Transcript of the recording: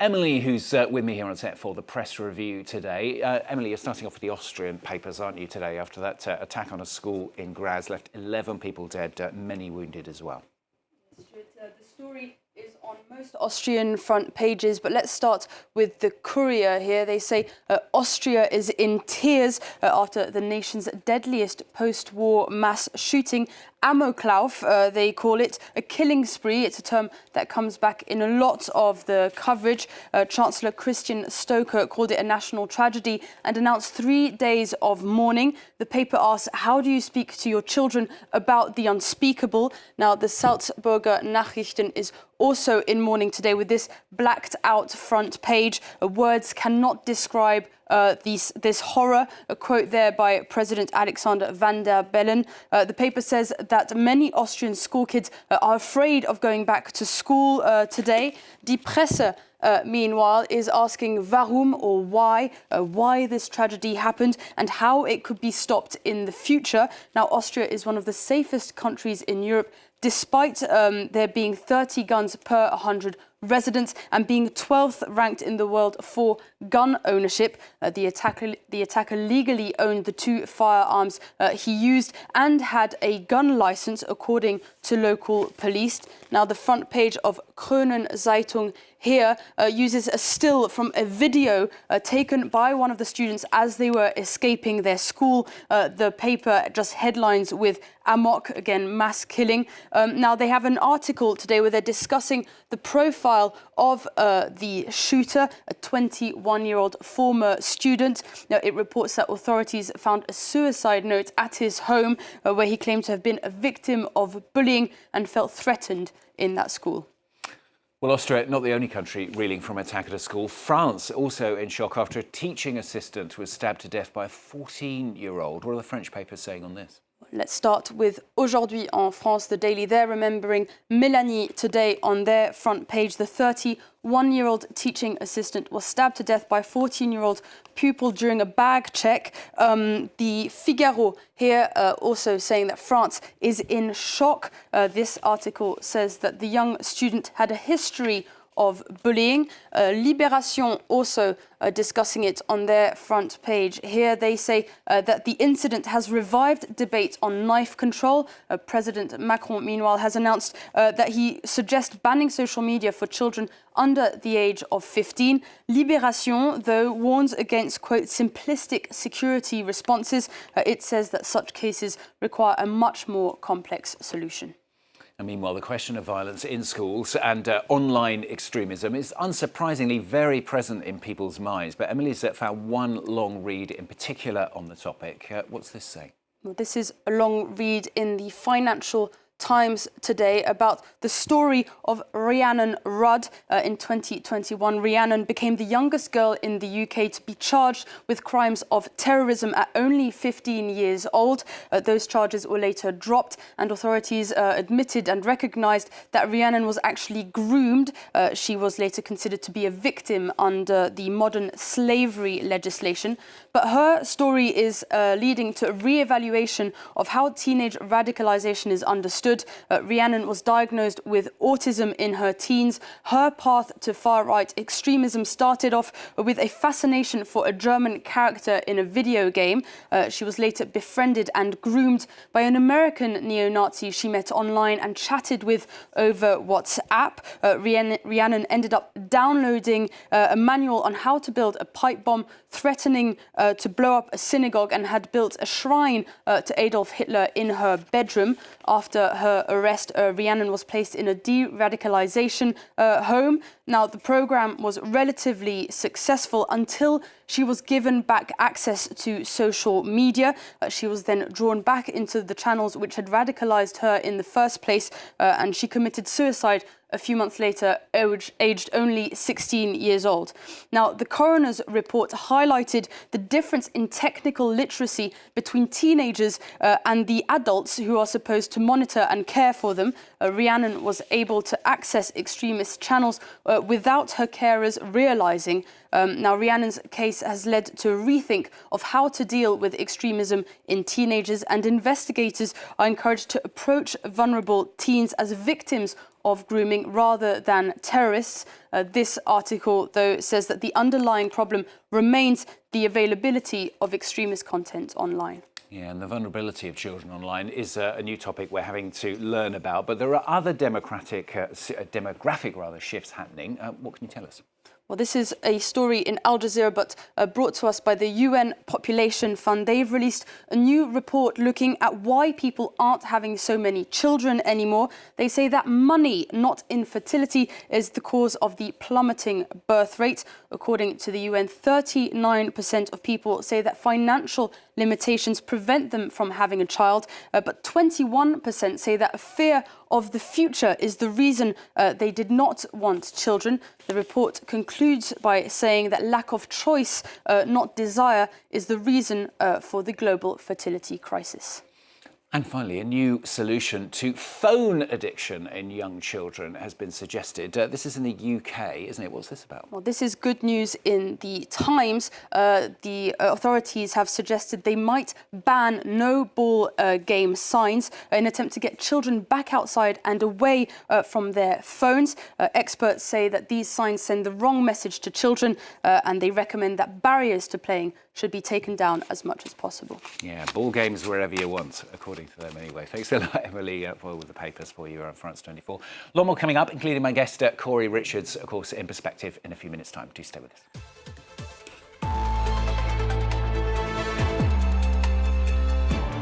Emily, who's with me here on set for the press review today. Emily, you're starting off with the Austrian papers, aren't you, today, after that attack on a school in Graz left 11 people dead, many wounded as well. The story is on most Austrian front pages, but let's start with the Courier here. They say Austria is in tears after the nation's deadliest post-war mass shooting. Amoklauf, they call it, a killing spree. It's a term that comes back in a lot of the coverage. Chancellor Christian Stoker called it a national tragedy and announced 3 days of mourning. The paper asks, how do you speak to your children about the unspeakable? Now, the Salzburger Nachrichten is also in mourning today with this blacked out front page. Words cannot describe this horror. A quote there by President Alexander Van der Bellen. The paper says that many Austrian school kids are afraid of going back to school today. Die Presse, meanwhile, is asking warum, or why this tragedy happened and how it could be stopped in the future. Now, Austria is one of the safest countries in Europe, despite there being 30 guns per 100 residents and being 12th ranked in the world for gun ownership. The attacker legally owned the 2 firearms he used and had a gun license, according to local police. Now, the front page of Kronen Zeitung here uses a still from a video taken by one of the students as they were escaping their school. The paper just headlines with Amok, again, mass killing. Now, they have an article today where they're discussing the profile of the shooter, a 21-year-old former student. Now, it reports that authorities found a suicide note at his home where he claimed to have been a victim of bullying and felt threatened in that school. Well, Austria, not the only country reeling from attack at a school. France also in shock after a teaching assistant was stabbed to death by a 14-year-old. What are the French papers saying on this? Let's start with Aujourd'hui en France, the daily. They're remembering Mélanie today on their front page. The 31-year-old teaching assistant was stabbed to death by a 14-year-old pupil during a bag check. The Figaro here also saying that France is in shock. This article says that the young student had a history of bullying. Libération also discussing it on their front page. Here they say that the incident has revived debate on knife control. President Macron, meanwhile, has announced that he suggests banning social media for children under the age of 15. Libération, though, warns against, quote, simplistic security responses. It says that such cases require a much more complex solution. And meanwhile, the question of violence in schools and online extremism is unsurprisingly very present in people's minds. But Emily's found one long read in particular on the topic. What's this say? Well, this is a long read in the Financial Times today about the story of Rhianan Rudd. In 2021, Rhianan became the youngest girl in the UK to be charged with crimes of terrorism at only 15 years old. Those charges were later dropped, and authorities admitted and recognised that Rhianan was actually groomed. She was later considered to be a victim under the modern slavery legislation. But her story is leading to a re-evaluation of how teenage radicalisation is understood. Rhianan was diagnosed with autism in her teens. Her path to far-right extremism started off with a fascination for a German character in a video game. She was later befriended and groomed by an American neo-Nazi she met online and chatted with over WhatsApp. Rhianan ended up downloading a manual on how to build a pipe bomb, threatening to blow up a synagogue, and had built a shrine to Adolf Hitler in her bedroom. After her arrest, Rhianan was placed in a de-radicalization home. Now, the program was relatively successful until she was given back access to social media. She was then drawn back into the channels which had radicalized her in the first place, and she committed suicide a few months later, aged only 16 years old. Now, the coroner's report highlighted the difference in technical literacy between teenagers and the adults who are supposed to monitor and care for them. Rhianan was able to access extremist channels without her carers realizing. Now, Rhianan's case has led to a rethink of how to deal with extremism in teenagers, and investigators are encouraged to approach vulnerable teens as victims of grooming rather than terrorists. This article, though, says that the underlying problem remains the availability of extremist content online. Yeah, and the vulnerability of children online is a new topic we're having to learn about. But there are other demographic shifts happening. What can you tell us? Well, this is a story in Al Jazeera, but brought to us by the UN Population Fund. They've released a new report looking at why people aren't having so many children anymore. They say that money, not infertility, is the cause of the plummeting birth rate. According to the UN, 39% of people say that financial limitations prevent them from having a child, but 21% say that fear of the future is the reason they did not want children. The report concludes by saying that lack of choice, not desire, is the reason for the global fertility crisis. And finally, a new solution to phone addiction in young children has been suggested. This is in the UK, isn't it? What's this about? Well, this is good news in the Times. The authorities have suggested they might ban no ball game signs in an attempt to get children back outside and away from their phones. Experts say that these signs send the wrong message to children, and they recommend that barriers to playing should be taken down as much as possible. Yeah, ball games wherever you want, according to them anyway. Thanks a lot, Emily, for all the papers for you on France 24. A lot more coming up, including my guest, Corey Richards, of course, in Perspective in a few minutes' time. Do stay with us.